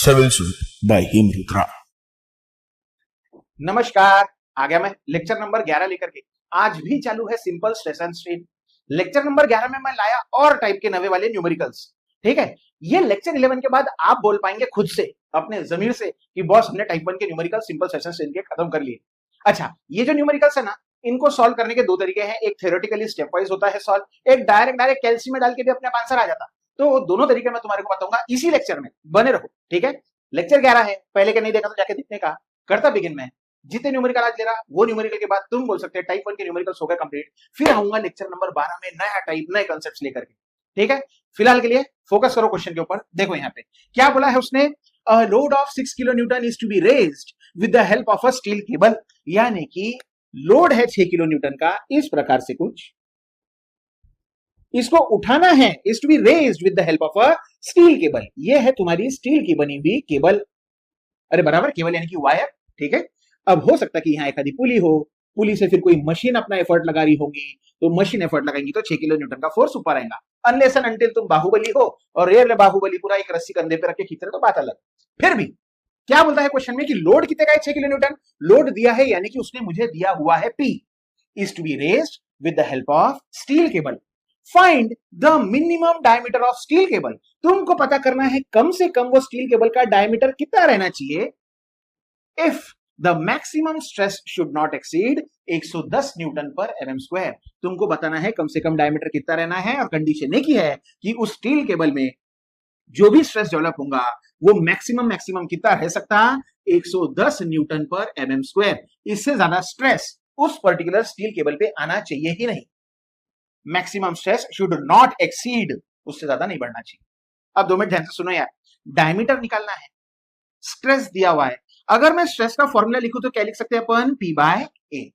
Civil Suit by Himrutra. नमस्कार, आ गया मैं लेक्चर नंबर 11 लेकर के। आज भी चालू है simple stress and strain. Lecture number 11 में मैं लाया और टाइप के नवे वाले न्यूमेरिकल्स। ठीक है, ये लेक्चर 11 के बाद आप बोल पाएंगे खुद से अपने जमीर से कि बॉस हमने टाइप 1 के numerical simple stress and strain के खत्म कर लिए। अच्छा, ये जो न्यूमेरिकल्स है ना, इनको सॉल्व करने के दो तरीके हैं। एक थ्योरेटिकली स्टेप वाइज होता है सॉल्व, एक डायरेक्ट कैलसी में डाल के भी अपने आप आंसर आ जाता। तो दोनों तरीके मैं तुम्हारे को बताऊंगा इसी लेक्चर में, बने रहो। ठीक है, लेक्चर 11 है, पहले के नहीं देखा तो जाके देखने का। करता बिगिन में जितने न्यूमेरिकल आज ले रहा वो न्यूमेरिकल के बाद तुम बोल सकते हैं टाइप 1 के न्यूमेरिकल्स हो गए कंप्लीट। फिर आऊंगा लेक्चर नंबर 12 में नया टाइप नए कॉन्सेप्ट्स लेकर के। ठीक है, फिलहाल के लिए फोकस करो क्वेश्चन के ऊपर। देखो यहाँ पे क्या बोला है उसने, a load of 6 kilo newton is to be raised with the help of a steel cable. यानी कि लोड है 6 किलो न्यूटन का, इस प्रकार से कुछ इसको उठाना है, is to be raised with the help of a steel cable. ये है तुम्हारी स्टील की बनी हुई केबल। अरे बराबर, केबल यानी कि वायर। ठीक है, अब हो सकता है कि यहाँ एक आधी पुली हो, पुली से फिर कोई मशीन अपना एफर्ट लगा रही होगी, तो मशीन एफर्ट लगाएंगी तो 6 किलो न्यूटन का फोर्स ऊपर आएगा। अनलेस एंड अनटिल तुम बाहुबली हो और रेयर बाहुबली पूरा एक रस्सी कंधे पे रख के खींच रहे तो बात अलग। फिर भी क्या बोलता है क्वेश्चन में कि लोड कितने का है, 6 किलो न्यूटन लोड दिया है, यानी कि उसने मुझे दिया हुआ है P is to be raised with the help of steel cable. Find the minimum diameter of steel cable. तुमको पता करना है कम से कम वो स्टील केबल का डायमीटर कितना रहना चाहिए। If the maximum stress should not exceed 110 Newton पर एमएम स्क्वायर। तुमको बताना है कम से कम डायमीटर कितना रहना है, और कंडीशन एक ही है कि उस स्टील केबल में जो भी स्ट्रेस डेवलप होगा वो मैक्सिमम कितना रह सकता, 110 न्यूटन पर एमएम स्क्वायर। इससे ज्यादा स्ट्रेस उस पर्टिकुलर स्टील केबल पे आना चाहिए ही नहीं। Maximum stress should not exceed, उससे ज्यादा नहीं बढ़ना चाहिए। अब 2 मिनट ध्यान से सुनो यार, डायमीटर निकालना है, स्ट्रेस दिया हुआ है। अगर मैं स्ट्रेस का फॉर्मूला लिखूं तो क्या लिख सकते हैं अपन, P बाय ए।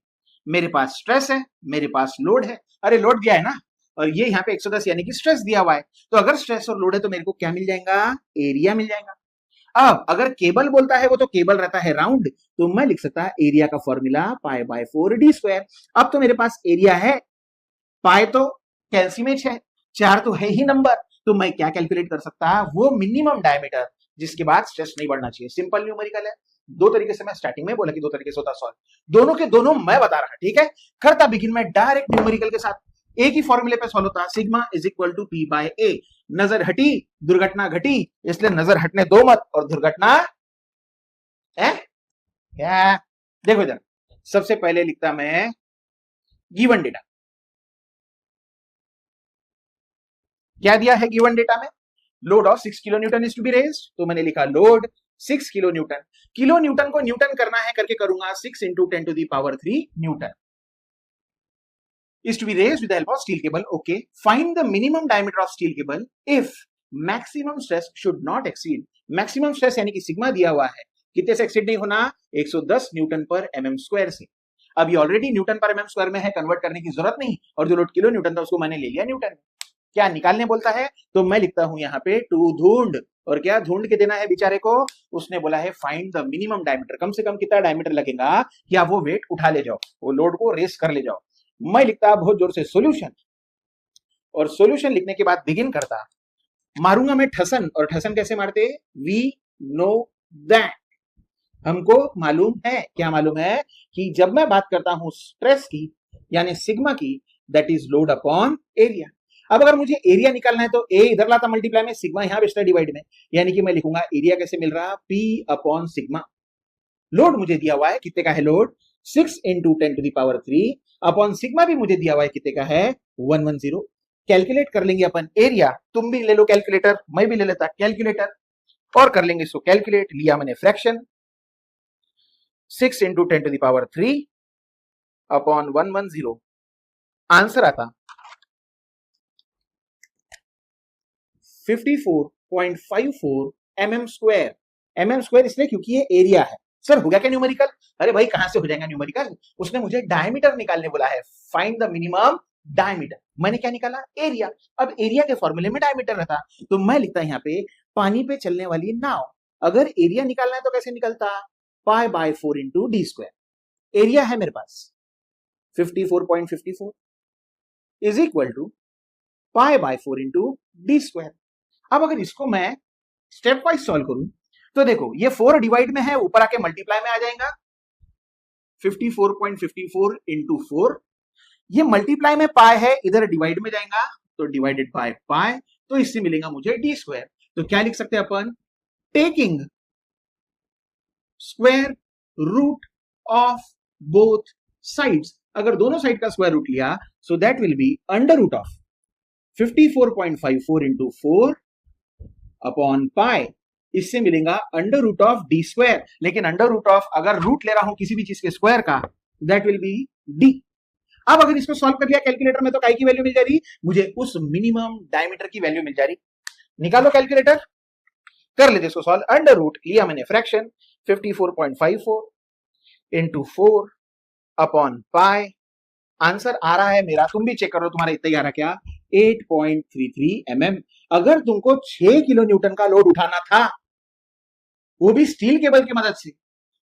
मेरे पास स्ट्रेस है, मेरे पास लोड है। अरे लोड दिया है ना, और ये यहाँ पे 110 यानी कि स्ट्रेस दिया हुआ है। तो अगर स्ट्रेस और लोड है तो मेरे को क्या मिल जाएगा, एरिया मिल जाएगा। अब अगर केबल बोलता है वो तो केबल रहता है राउंड, तो मैं लिख सकता एरिया का formula pi by 4d square. अब तो मेरे पास एरिया है, पाई तो कैल्सीमेट है, 4 तो है ही नंबर, तो मैं क्या कैलकुलेट कर सकता, वो मिनिमम डायमीटर जिसके बाद स्ट्रेस नहीं बढ़ना चाहिए। सिंपल न्यूमेरिकल है। दो तरीके से मैं स्टार्टिंग में बोला कि दो तरीके से होता सॉल्व, दोनों के दोनों मैं बता रहा। ठीक है, करता बिगिन में डायरेक्ट न्यूमेरिकल के साथ एक ही फॉर्मूले पे सॉल्व होता, sigma is equal to P by A. नजर हटी दुर्घटना घटी, इसलिए नजर हटने दो मत, और दुर्घटना है क्या। देखो इधर सबसे पहले लिखता मैं गिवन डेटा। क्या दिया है गिवन डेटा में, load of 6 kilo newton is to be raised, तो मैंने लिखा load 6 kilo newton. Kilo newton को न्यूटन करना है करके करूंगा 6 into 10 to the power 3 newton is to be raised with the help of steel cable. Okay, find the minimum diameter of steel cable if maximum stress should not exceed. maximum stress यानी कि sigma दिया हुआ है, कितने से exceed नहीं होना, 110 Newton पर एमएम स्क्वायर से। अब ये ऑलरेडी न्यूटन पर एमएम स्क्वायर में है, कन्वर्ट करने की जरूरत नहीं, और जो लोड किलो न्यूटन था उसको मैंने ले लिया न्यूटन में। क्या निकालने बोलता है, तो मैं लिखता हूं यहाँ पे टू ढूंढ, और क्या ढूंढ के देना है बेचारे को, उसने बोला है फाइंड द मिनिमम डायमीटर, कम से कम कितना डायमीटर लगेगा कि आप वो वेट उठा ले जाओ, वो लोड को रेस कर ले जाओ। मैं लिखता बहुत जोर से सॉल्यूशन, और सॉल्यूशन लिखने के बाद बिगिन करता, मारूंगा मैं ठसन, और ठसन कैसे मारते, वी नो दैट, हमको मालूम है। क्या मालूम है कि जब मैं बात करता हूं स्ट्रेस की यानी सिग्मा की, that is load upon area. अब अगर मुझे एरिया निकालना है तो ए इधर लाता मल्टीप्लाई में, सिग्मा यहां बेचता डिवाइड में, यानी कि मैं लिखूंगा एरिया कैसे मिल रहा, P अपॉन सिग्मा। लोड मुझे दिया हुआ है, कितने का है load, 6 into 10 to the power 3 upon sigma भी मुझे दिया हुआ है, कितने का है, 110। कैलकुलेट कर लेंगे अपन एरिया, तुम भी ले लो कैलकुलेटर, मैं भी ले लेता कैलकुलेटर, और कर लेंगे इसको कैलकुलेट। लिया मैंने fraction, 6 into 10 to the power 3 upon 110, answer आता 54.54 एमएम स्क्वायर। एमएम स्क्वायर इसलिए क्योंकि ये एरिया है। सर हो गया क्या न्यूमेरिकल, अरे भाई कहां से हो जाएगा न्यूमेरिकल, उसने मुझे डायमीटर निकालने बोला है, फाइंड द मिनिमम डायमीटर। मैंने क्या निकाला, एरिया। अब एरिया के फॉर्मूले में डायमीटर रहता, तो मैं लिखता यहाँ पे पानी पे चलने वाली नाव, अगर एरिया निकालना है तो कैसे निकलता, pi by 4 into D square. Area है मेरे पास 54.54 is equal to pi by 4 into D square. अब अगर इसको मैं स्टेप वाइज सॉल्व करूं तो देखो ये 4 डिवाइड में है, ऊपर आके मल्टीप्लाई में आ जाएगा 54.54 इंटू 4। ये मल्टीप्लाई में पाई है, इधर डिवाइड में जाएगा तो डिवाइडेड बाय पाई, तो इससे मिलेगा मुझे डी स्क्वायर। तो क्या लिख सकते हैं अपन, taking square root of both sides. अगर दोनों साइड का स्क्वायर रूट लिया so that will be under root of 54.54 into 4 upon pi, इससे मिलेगा under root of D square. लेकिन अंडर रूट ऑफ अगर रूट ले रहा हूं किसी भी चीज के स्क्वायर का, दैट विल बी डी। अब अगर इसको सॉल्व कर लिया कैलकुलेटर में तो काय की वैल्यू मिल जा रही, मुझे उस मिनिमम डायमीटर की वैल्यू मिल जा रही। निकालो कैलकुलेटर, कर लेते इसको सॉल्व। अंडर रूट लिया मैंने fraction 54.54 into 4 upon pi, answer आ रहा है मेरा, तुम भी चेक करो तुम्हारा इतना ही आ रहा क्या, 8.33 mm। अगर तुमको 6 किलो न्यूटन का लोड उठाना था वो भी स्टील केबल की मदद से,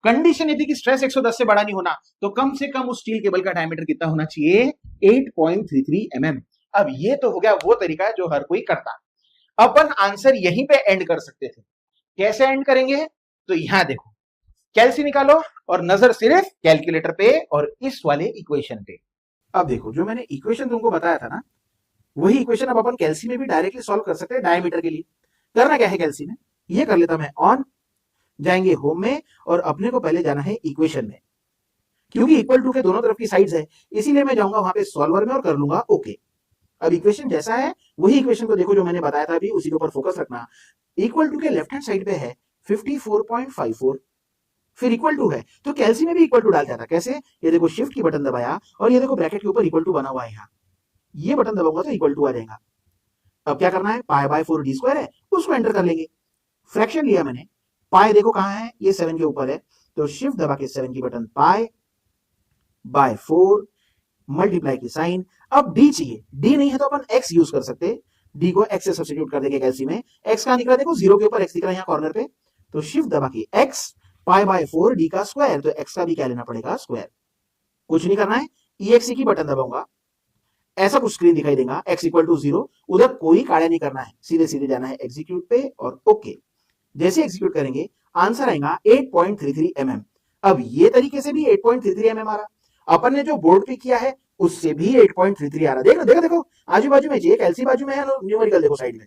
कंडीशन ये थी कि स्ट्रेस 110 से बड़ा नहीं होना, तो कम से कम उस स्टील केबल का डायमीटर कितना होना चाहिए, 8.33 mm। अब ये तो हो गया वो तरीका जो हर कोई करता। अपन आंसर यहीं पे एंड कर सकते थे। कैसे एंड करेंगे, तो यहां देखो, कैल्सी निकालो और नजर सिर्फ कैलकुलेटर पे और इस वाले इक्वेशन पे। अब देखो जो मैंने इक्वेशन तुमको बताया था ना, वही इक्वेशन अब अपन कैल्सी में भी डायरेक्टली सॉल्व कर सकते हैं डायमीटर के लिए। करना क्या है कैल्सी में, ये कर लेता मैं ऑन, जाएंगे होम में और अपने को पहले जाना है इक्वेशन में, क्योंकि इक्वल टू के दोनों तरफ की साइड्स है, इसीलिए मैं जाऊंगा वहां पे सॉल्वर में और कर लूंगा ओके। अब इक्वेशन जैसा है वही इक्वेशन को देखो जो मैंने बताया था अभी, उसी के ऊपर फोकस रखना। इक्वल टू के लेफ्ट हैंड साइड पे है 54.54, फिर इक्वल टू है तो कैल्सी में भी इक्वल टू डाल जाता। कैसे, ये देखो शिफ्ट की बटन दबाया और ये देखो ब्रैकेट के ऊपर इक्वल टू बना हुआ है, यहाँ ये बटन दबाऊंगा तो इक्वल टू आ जाएगा। अब क्या करना है, पाई बाय 4 डी स्क्वायर है उसको एंटर कर लेंगे। फ्रैक्शन लिया मैंने, पाई देखो कहां है, ये 7 के ऊपर है, तो शिफ्ट दबा के 7 की बटन, पाई बाय 4 मल्टीप्लाई की साइन। अब डी चाहिए, डी नहीं है तो अपन एक्स यूज कर सकते, डी को एक्स से सब्स्टिट्यूट कर देंगे कैल्सी में। एक्स कहां दिख रहा है, देखो 0 के ऊपर एक्स दिख रहा है यहाँ कॉर्नर पे, तो शिफ्ट दबा के एक्स पाई बाय 4 डी का स्क्वायर, तो एक्स का भी क्या लेना पड़ेगा, स्क्वायर। कुछ नहीं करना है, EXE की बटन दबाऊंगा, ऐसा कुछ स्क्रीन दिखाई देगा, x इक्वल टू 0, उधर कोई कार्य नहीं करना है, सीधे सीधे जाना है एग्जीक्यूट पे और ओके। जैसे एग्जीक्यूट करेंगे आंसर आएगा 8.33 mm। अब ये तरीके से भी 8.33 mm आ रहा, अपन ने जो बोर्ड पे किया है उससे भी 8.33 आ रहा। देखो देखो देखो, आजू बाजू में जे कैल्सी बाजू में है, न्यूमेरिकल देखो साइड में।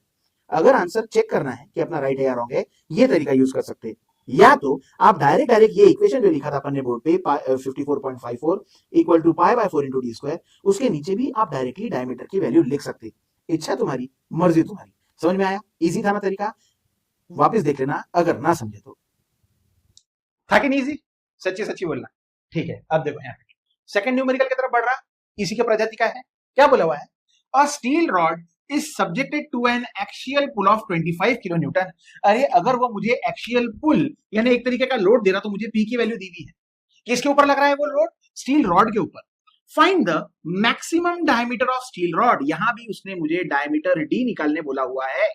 अगर आंसर चेक करना है कि अपना राइट है या रॉन्ग है, ये तरीका यूज कर सकते हैं, या तो आप डायरेक्ट ये इक्वेशन जो लिखा था अपन ने बोर्ड पे 54.54 equal to pi by 4 into D square, उसके नीचे भी आप डायरेक्टली डायमीटर की वैल्यू लिख सकते। इच्छा तुम्हारी, मर्जी तुम्हारी। समझ में आया, इजी था ना तरीका, वापस देख लेना अगर ना समझे तो। था कि नहीं इजी, सच्ची सच्ची बोलना। ठीक है, अब देखो यहाँ पे सेकंड न्यूमेरिकल की तरफ बढ़ रहा, इसी के प्रजाति का है। क्या बोला हुआ है, a steel rod is subjected to an axial pull of 25 kilo newton. अरे अगर वो मुझे एक्सियल पुल यानी एक तरीके का लोड दे रहा तो मुझे पी की वैल्यू दी हुई है, किसके ऊपर लग रहा है वो लोड, स्टील रॉड के ऊपर। Find the maximum diameter of steel rod, यहां भी उसने मुझे डायमीटर डी निकालने बोला हुआ है।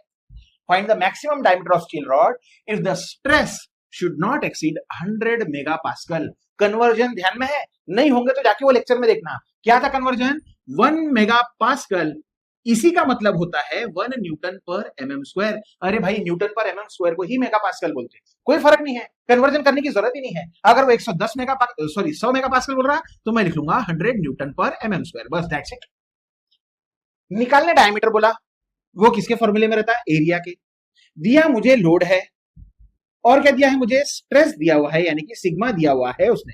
Find the maximum diameter of steel rod if the stress should not exceed 100 megapascal. Conversion ध्यान में है, नहीं होंगे तो जाके वो लेक्चर में देखना। क्या था कन्वर्जन, 1 मेगापास्कल, इसी का मतलब होता है 1 न्यूटन पर mm स्क्वायर। अरे भाई न्यूटन पर mm स्क्वायर को ही मेगापास्कल बोलते हैं, कोई फर्क नहीं है, कन्वर्जन करने की जरूरत ही नहीं है। अगर वो 110 100 मेगापास्कल बोल रहा तो मैं लिख लूंगा 100 न्यूटन पर mm स्क्वायर, बस दैट्स इट। निकालने डायमीटर बोला, वो किसके फॉर्मूले में रहता है, एरिया के। दिया मुझे लोड है और क्या दिया है मुझे, स्ट्रेस दिया हुआ है, यानी कि सिग्मा दिया हुआ है उसने,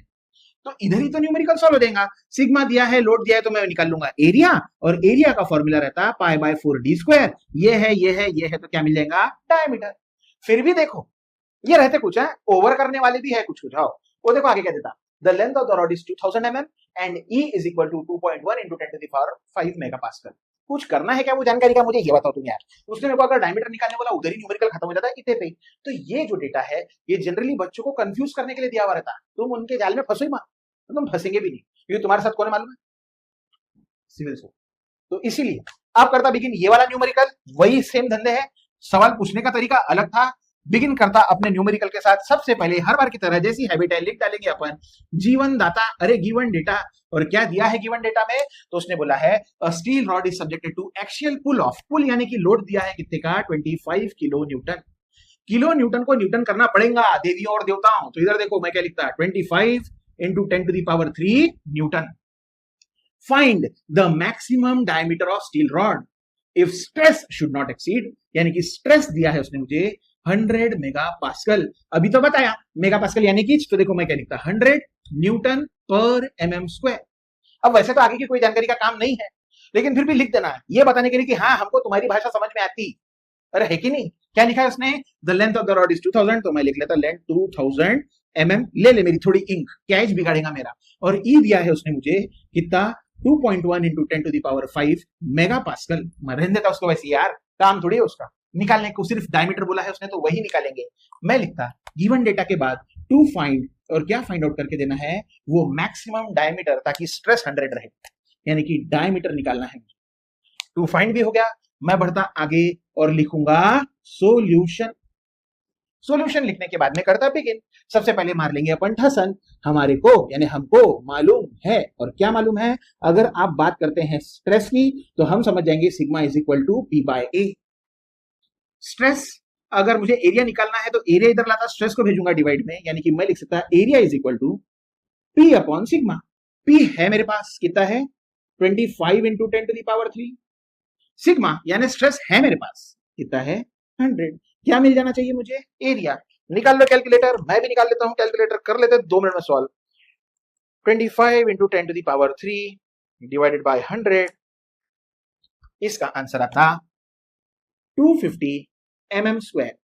तो इधर ही तो न्यूमेरिकल सॉल्व हो जाएगा। सिग्मा दिया है, लोड दिया है, तो मैं निकाल लूंगा एरिया, और एरिया का फॉर्मूला रहता है पाई बाय 4 डी स्क्वायर। ये है ये है ये है, तो क्या मिल जाएगा, डायमीटर। फिर भी देखो ये रहते कुछ है, ओवर करने वाले भी है कुछ कुछ। आओ वो देखो आगे क्या देता, the length of the rod is 2000 mm and E is equal to 2.1 into 10 to the power 5 megapascal. कुछ करना है क्या वो जानकारी का, मुझे ये बताओ तुम यार। उसने मेरे को अगर डायमीटर निकालने वाला, उधर ही न्यूमेरिकल खत्म हो जाता है इतने पे। तो ये जो डेटा है ये जनरली बच्चों को कंफ्यूज करने के लिए दिया हुआ रहता है, तुम उनके जाल में फंसो ही मत, तुम फंसेंगे भी नहीं, क्योंकि तुम्हारे साथ कौन है मालूम है, सिविल से। तो इसीलिए आप करता बिगिन ये वाला न्यूमेरिकल, वही सेम धंधे है, सवाल पूछने का तरीका अलग था। बिगिन करता अपने न्यूमेरिकल के साथ, सबसे पहले हर बार की तरह जैसी हैबिट है लिख डालेंगे अपन जीवन दाता, अरे गिवन डेटा, और क्या दिया है गिवन डेटा में, तो उसने बोला है a steel rod is subjected to axial pull of, pull यानी कि लोड दिया है कितने का, 25 किलो न्यूटन। किलो न्यूटन को न्यूटन करना पड़ेगा देवियों और देवताओं। तो इधर देखो मैं क्या लिखता है, 25 into 10⁻³ Newton. Find the maximum diameter of steel rod if stress should not exceed, यानी कि स्ट्रेस दिया है उसने मुझे 100 मेगा पास्कल। अभी तो बताया मेगा पास्कल यानी कि, तो देखो मैं क्या लिखता, 100 न्यूटन पर mm स्क्वायर। अब वैसे तो आगे की कोई जानकारी का काम नहीं है, लेकिन फिर भी लिख देना है ये बताने के लिए कि हाँ हमको तुम्हारी भाषा समझ में आती। अरे है कि नहीं? क्या लिखा है उसने, the length of the rod is 2000, तो मैं लिख लेता लेंथ 2000 mm। ले ले मेरी थोड़ी इंक, क्या एज बिगाड़ेगा मेरा। और ई दिया है उसने मुझे कितना, 2.1 इंटू 10⁵ मेगा पास्कल। मैं रहने देता उसको वैसे यार, काम थोड़ी है उसका निकालने को, सिर्फ डायमीटर बोला है उसने तो वही निकालेंगे। मैं लिखता गिवन डेटा के बाद टू फाइंड, और क्या फाइंड आउट करके देना है, वो मैक्सिमम डायमीटर, ताकि स्ट्रेस 100 रहे, यानी कि डायमीटर निकालना है। टू फाइंड भी हो गया, मैं बढ़ता आगे और लिखूंगा सोल्यूशन। सोल्यूशन लिखने के बाद में करता बिगिन। सबसे पहले मार लेंगे अपन ठसन, हमारे को यानी हमको मालूम है, और क्या मालूम है, अगर आप बात करते हैं स्ट्रेस की तो हम समझ जाएंगे sigma is equal to P/A। Stress, अगर मुझे एरिया निकालना है तो एरिया इधर लाता, स्ट्रेस को भेजूंगा डिवाइड में, यानी कि मैं लिख सकता area is equal to P upon sigma. P है मेरे पास कितना है, 25 इंटू 10⁻³ सिग्मा, यानी स्ट्रेस है मेरे पास कितना है, 100। क्या मिल जाना चाहिए मुझे, एरिया। निकाल लो कैलकुलेटर, मैं भी निकाल लेता हूं कैलकुलेटर, कर लेते 2 मिनट में सॉल्व। 25 इंटू 10⁻³ डिवाइडेड बाय 100, इसका आंसर आता 250 mm स्क्वायर।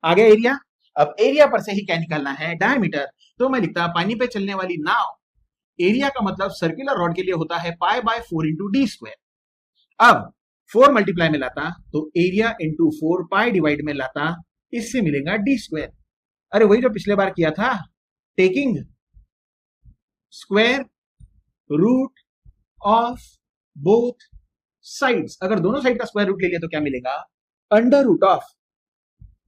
आ गया एरिया। अब एरिया पर से ही क्या निकालना है, डायमीटर। तो मैं लिखता पानी पे चलने वाली नाव, एरिया का मतलब सर्कुलर रॉड के लिए होता है π/4 इंटू d स्क्वायर। अब 4 मल्टीप्लाई में लाता तो एरिया इंटू 4 पाई डिवाइड में लाता, इससे मिलेगा d स्क्वायर। अरे वही जो पिछले बार किया था, taking square root of both sides. अगर दोनों साइड का स्क्वायर रूट ले लिया तो क्या मिलेगा, under root of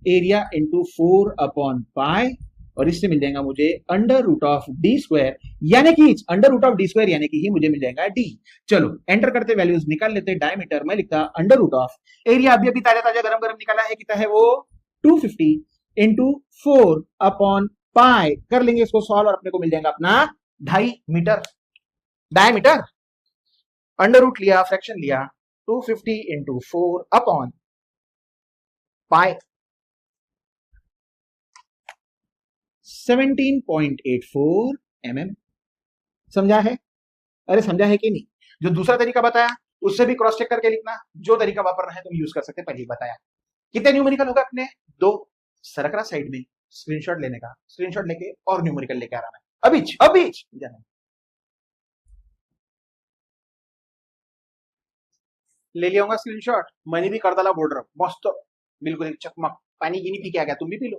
area into 4 upon pi, और इससे मिल जाएगा मुझे under root of D square, यानी कि under root of D square यानी कि ही मुझे मिल जाएगा डी। चलो एंटर करते वैल्यूज निकाल लेते। डायमीटर मैं लिखता अंडर रूट ऑफ एरिया, अभी अभी ताजा ताजा गरम गरम निकाला है, कितना है वो 250 इंटू 4 अपॉन पाई। कर लेंगे इसको सॉल्व और अपने को मिल जाएगा अपना 2.5 मीटर। डायमीटर अंडर रूट लिया, फ्रैक्शन लिया, 250 इंटू 4 अपॉन पाई, 17.84 mm। समझा है? अरे समझा है कि नहीं? जो दूसरा तरीका बताया उससे भी क्रॉस चेक करके लिखना, जो तरीका वापरना है तुम यूज कर सकते, पहले ही बताया। कितने न्यूमेरिकल होगा अपने, 2। सरक रहा साइड में, स्क्रीनशॉट लेने का, स्क्रीनशॉट लेके और न्यूमेरिकल लेके आ रहा मैं अभी जाना, ले लिया होगा स्क्रीनशॉट। मैंने भी कर डाला बॉर्डर मस्त, बिल्कुल एक चकमक। पानी गिनी पी के आ गया, तुम भी पी लो,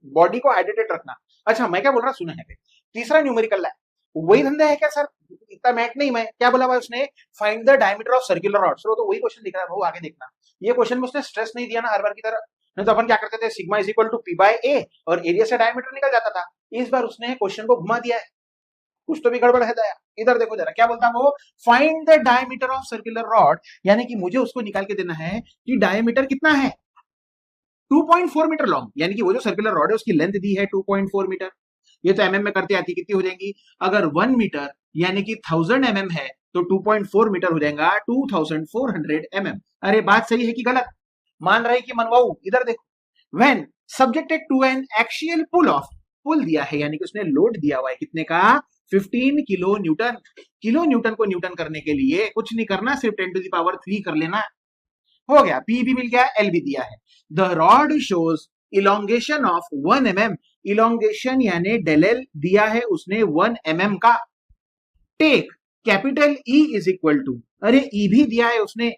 बॉडी को हाइड्रेटेड रखना। अच्छा मैं क्या बोल रहा, सुना है पे तीसरा न्यूमेरिकल है, वही धंधा है क्या सर, इतना मैट नहीं। मैं क्या बोला भाई उसने, find the diameter of circular rod. तो वही क्वेश्चन दिख रहा है भाऊ, आगे देखना। ये क्वेश्चन में उसने स्ट्रेस नहीं दिया ना हर बार की तरह, नहीं तो अपन क्या करते थे, sigma is equal to P/A और एरिया से डायमीटर निकल जाता था। इस बार उसने क्वेश्चन को घुमा दिया है, कुछ तो भी गड़बड़ है दया। इधर देखो जरा क्या बोलता है वो, find the diameter of circular rod, यानी कि मुझे उसको निकाल के देना है कि डायमीटर कितना है, 2.4 मीटर लॉन्ग, यानी कि वो जो सर्कुलर रॉड है उसकी लेंथ दी है 2.4 मीटर। ये तो एमएम में करते आती, कितनी हो जाएंगी, अगर 1 मीटर यानी कि 1000 mm है तो 2.4 मीटर हो जाएगा 2400 mm। अरे बात सही है कि गलत, मान रहे कि मनवाऊ। इधर देखो, when subjected to an axial pull of, pull दिया है यानी कि उसने लोड दिया हुआ है कितने का, 15 किलो न्यूटन। किलो न्यूटन को न्यूटन करने के लिए कुछ नहीं करना, सिर्फ 10⁻³ कर लेना, हो गया। पी भी मिल गया, एल भी दिया है। The rod shows elongation of 1 mm, elongation यानी डेल एल दिया है उसने 1 mm का। Take capital E is equal to, अरे ई भी दिया है उसने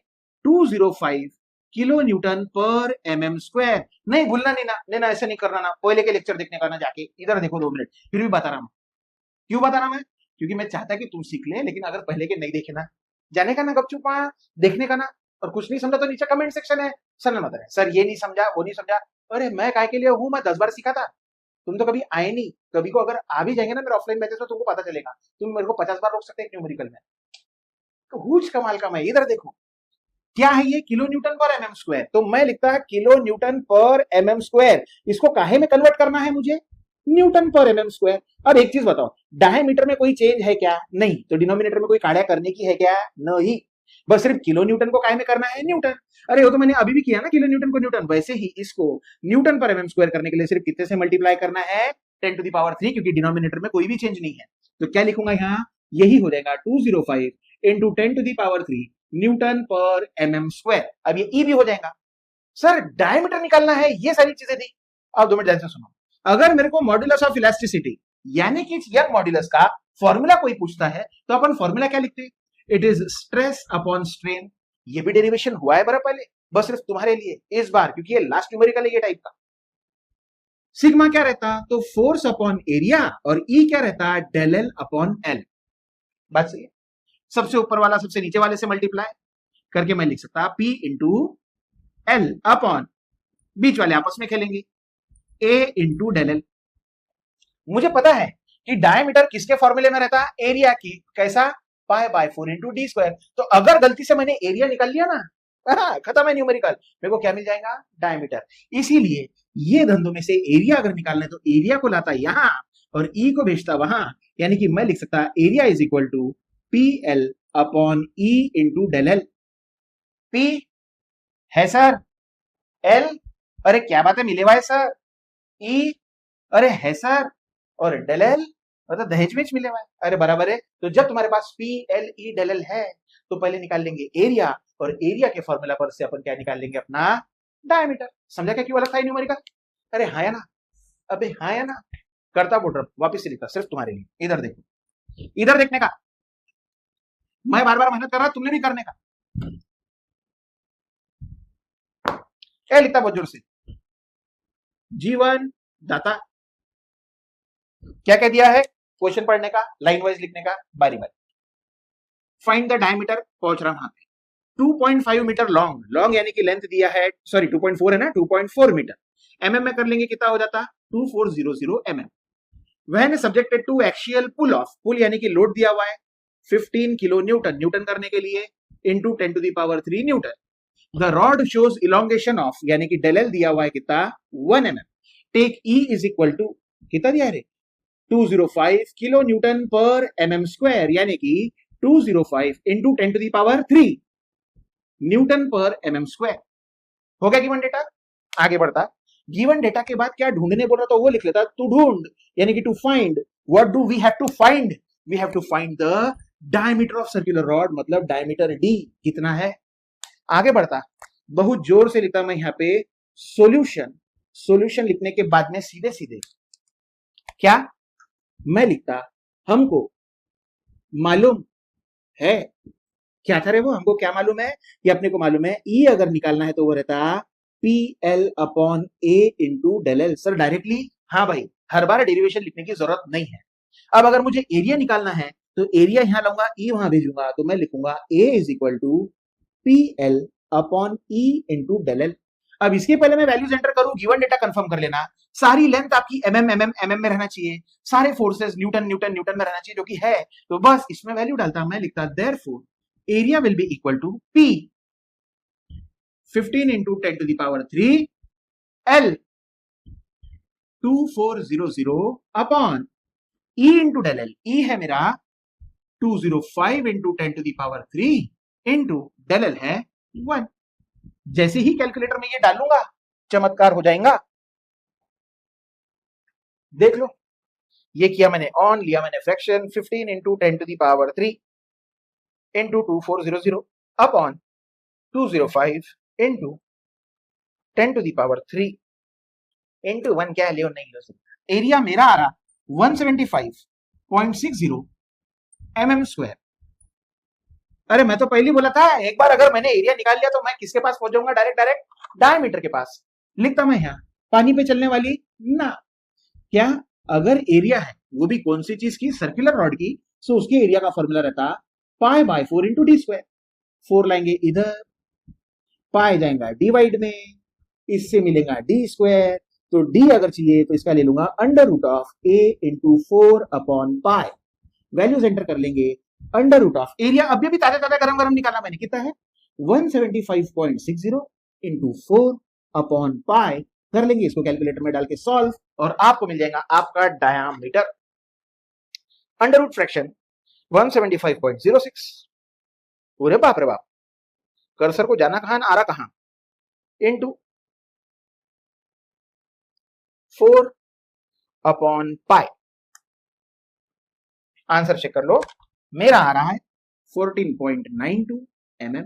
205 किलो न्यूटन पर mm स्क्वायर। नहीं भूलना नहीं ना, लेना ऐसे नहीं करना ना, पहले के लेक्चर देखने का ना जाके। इधर देखो 2 मिनट, फिर भी बता रहा हूं। क्यों बता रहा मैं, क्योंकि मैं चाहता कि तुम सीख ले, लेकिन अगर पहले के नहीं देखे ना, जाने का ना गपचुपा, देखने का ना, और कुछ नहीं समझा तो नीचे कमेंट सेक्शन है, सर ने बताया सर ये नहीं समझा वो नहीं समझा। अरे मैं काय के लिए हूं, मैं 10 बार सीखा था, तुम तो कभी आए नहीं। कभी को अगर आ भी जाएंगे ना मेरे ऑफलाइन बैचेस में, तुमको पता चलेगा, तुम मेरे को 50 बार रोक सकते हैं न्यूमेरिकल में। तो हुज कमाल का मैं, इधर देखो क्या है ये? किलो न्यूटन पर एमएम स्क्वायर। तो मैं लिखता है किलो न्यूटन पर एमएम स्क्वायर। इसको काहे में कन्वर्ट करना है मुझे? न्यूटन पर एमएम स्क्वायर। अब एक चीज बताओ, डायमीटर में कोई चेंज है क्या? नहीं। तो डिनोमिनेटर में कोई काढ़ा करने की है क्या? नहीं। बस सिर्फ किलो न्यूटन को काहे में करना है? न्यूटन। अरे वो तो मैंने अभी भी किया ना, किलो न्यूटन को न्यूटन। वैसे ही इसको न्यूटन पर एमएम स्क्वायर करने के लिए सिर्फ कितने से मल्टीप्लाई करना है? 10 टू द पावर 3, क्योंकि डिनोमिनेटर में कोई भी चेंज नहीं है। तो क्या लिखूंगा यहाँ? यही हो जाएगा 205 into 10 to the power 3 newton पर एमएम स्क्वायर। अब ये ई भी हो जाएगा। सर डायमीटर निकालना है, ये सारी चीजें थी। अब 2 मिनट ध्यान से सुनो। अगर मेरे को मॉड्यूलस ऑफ इलास्टिसिटी यानी कि यंग मॉड्यूलस का फॉर्मूला कोई पूछता है, तो अपन फॉर्मूला क्या लिखते हैं? It is stress upon strain. ये भी डेरिवेशन हुआ है बड़ा पहले, बस सिर्फ तुम्हारे लिए इस बार, क्योंकि ये लास्ट न्यूमेरिकल है ये टाइप का। सिग्मा क्या रहता? तो फोर्स अपॉन एरिया, और ई क्या रहता? Del L upon L. बात सही है। सबसे ऊपर वाला सबसे नीचे वाले से मल्टीप्लाई करके मैं लिख सकता पी इंटू एल अपॉन, बीच वाले आपस में खेलेंगे, ए इंटू डेल एल। मुझे पता है कि डायमीटर किसके फॉर्मूले में रहता? एरिया की। कैसा? पाई बाय 4 इंटू डी स्क्वायर। तो अगर गलती से मैंने एरिया निकाल लिया ना, खत्म है न्यूमेरिकल। मेरे को क्या मिल जाएगा? डायमीटर। इसीलिए ये धंधों में से एरिया अगर निकालना है तो एरिया को लाता यहां और ई को भेजता वहां। यानी कि मैं लिख सकता area is equal to P L upon E into del L. P है सर, एल अरे क्या बात है, मिले हुआ है सर। ई अरे है सर, और डेल एल मतलब दहेज में मिले हुआ है। अरे बराबर है। तो जब तुम्हारे पास P L E del L है तो पहले निकाल लेंगे एरिया, और एरिया के फॉर्मूला पर से अपन क्या निकाल लेंगे? अपना डायमीटर। समझा क्या क्यों अलग था न्यूमेरिकल? अरे हाँ या ना? अबे हाँ या ना? करता बोल रहा, वापिस से लिखता सिर्फ तुम्हारे लिए। इधर देखो, इधर देखने का। मैं बार बार मेहनत कर रहा, तुमने भी करने का। क्या लिखता बहुत जोर से? जीवन दाता। क्या कह दिया है? क्वेश्चन पढ़ने का, लाइन वाइज लिखने का, बारी बारी। फाइंड द डायमीटर, पहुंच रहा वहां पे। 2.5 मीटर लॉन्ग, लॉन्ग यानी कि लेंथ दिया है, सॉरी 2.4 है ना, 2.4 मीटर। एमएम में कर लेंगे कितना हो जाता? 2400 mm। When subjected to axial pull of, pull यानी कि लोड दिया हुआ है 15 किलो न्यूटन, न्यूटन करने के लिए into 10 to the power 3 newton. The rod shows elongation of, यानी कि डेल एल दिया हुआ है कितना? 1 mm। Take E is equal to कितना दिया है? 205 किलो न्यूटन पर एमएम स्क्वायर, यानी कि 205 into 10 to the power 3 newton पर एमएम स्क्वायर। हो गया गिवन डेटा। आगे बढ़ता, गिवन डेटा के बाद क्या ढूंढने बोल रहा था वो लिख लेता, टू ढूंढ, यानी कि to find. What do we have to find? We have to find the diameter of circular rod, मतलब डायमीटर डी कितना है। आगे बढ़ता, बहुत जोर से लिखता मैं यहाँ पे सॉल्यूशन। सॉल्यूशन लिखने के बाद में सीधे सीधे क्या मैं लिखता, हमको मालूम है। क्या था रे वो? हमको क्या मालूम है? कि अपने को मालूम है ई अगर निकालना है तो वो रहता P L upon A into del L. Sir directly? हाँ भाई, हर बार डेरिवेशन लिखने की जरूरत नहीं है। अब अगर मुझे एरिया निकालना है तो एरिया यहां लाऊंगा, ई वहां भेजूंगा, तो मैं लिखूंगा A is equal to P L upon E into del L. अब इसके पहले मैं वैल्यूज एंटर करूं, गिवन डेटा कंफर्म कर लेना। सारी लेंथ आपकी एमएम एमएम एमएम में रहना चाहिए, सारे फोर्सेस न्यूटन न्यूटन न्यूटन में रहना चाहिए, जो कि है। तो बस इसमें वैल्यू डालता, मैं लिखता therefore area will be equal to P 15 into 10 to the power 3 L 2400 upon E into del L. E है मेरा 205 into 10 to the power 3 into del L है 1। जैसे ही कैलकुलेटर में ये डालूंगा चमत्कार हो जाएगा। देख लो, ये किया मैंने, ऑन लिया मैंने fraction 15 into 10 to the power 3 into 2400 upon 205 into 10 to the power 3 into 1। क्या लियो नहीं लो सकता। एरिया मेरा आ रहा 175.60 mm स्क्वायर। अरे मैं तो पहले बोला था, एक बार अगर मैंने एरिया निकाल लिया तो मैं किसके पास पहुंच जाऊंगा? डायरेक्ट डायमीटर के पास। लिखता मैं यहां पानी पे चलने वाली ना। क्या अगर एरिया है, वो भी कौन सी चीज की? सर्कुलर रॉड की। सो उसके एरिया का फॉर्मूला रहता पाई बाय 4 इंटू डी स्क्वायर। 4 लाएंगे इधर, पाई जाएगा डिवाइड में, इससे मिलेगा डी स्क्वायर। तो डी अगर चाहिए तो इसका ले लूंगा under root of A into 4 upon pi. Values enter कर लेंगे, अंडर रूट ऑफ एरिया। अभी भी ताजा ताजा गरम गरम निकाला मैंने, कितना है? 175.60 इंटू 4/पाई कर लेंगे इसको कैलकुलेटर में डाल के सॉल्व, और आपको मिल जाएगा आपका डायामीटर। अंडर रूट फ्रैक्शन 175.06, पूरे बाप रे बाप, कर्सर को जाना कहां आ रहा कहां, इंटू 4/पाई। आंसर चेक कर लो, मेरा आ रहा है 14.92 mm।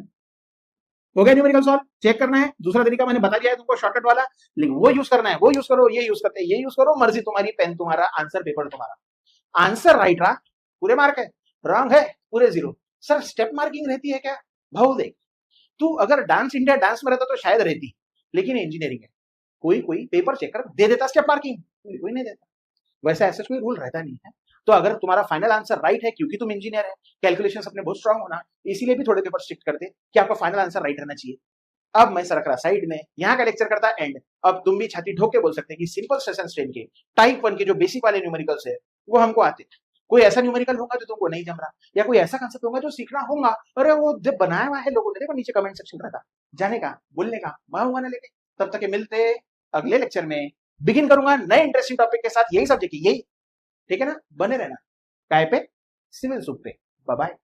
हो गया न्यूमेरिकल सॉल्व। चेक करना है, दूसरा तरीका मैंने बता दिया है तुमको शॉर्टकट वाला, लेकिन वो यूज करना है, वो यूज करो, ये यूज करते हैं, ये यूज करो, मर्जी तुम्हारी, पेन तुम्हारा, आंसर पेपर तुम्हारा। आंसर राइट रहा, पूरे मार्क है, रॉन्ग है, पूरे 0। सर स्टेप मार्किंग रहती है क्या? भाव देख, तू अगर डांस इंडिया डांस में रहता तो शायद रहती, लेकिन इंजीनियरिंग है, कोई कोई पेपर चेकर दे देता स्टेप मार्किंग, कोई नहीं देता। वैसे ऐसा कोई रूल रहता नहीं है। तो अगर तुम्हारा फाइनल आंसर राइट है, क्योंकि तुम इंजीनियर है, कैलकुलेशंस अपने बहुत स्ट्रांग होना, इसीलिए भी थोड़े पेपर स्ट्रिक्ट करते कि आपका फाइनल आंसर राइट रहना चाहिए। अब मैं सरक रहा साइड में, यहाँ का लेक्चर करता एंड। अब तुम भी छाती ठोक के बोल सकते हैं कि सिंपल स्ट्रेस एंड स्ट्रेन के टाइप 1 के जो बेसिक वाले न्यूमेरिकल्स है वो हमको आते। कोई ऐसा न्यूमेरिकल होगा जो तुमको नहीं जम रहा, या कोई ऐसा कांसेप्ट होगा जो सीखना होगा, अरे वो जब बनाया हुआ है लोगों ने, देखो नीचे कमेंट सेक्शन रहता, जाने का, बोलने का, मैं हूं ना लेके। तब तक मिलते अगले लेक्चर में, बिगिन करूंगा नए इंटरेस्टिंग टॉपिक के साथ, यही सब्जेक्ट, यही, ठीक है ना, बने रहना काय पे, सिविल सुख पे। Bye bye.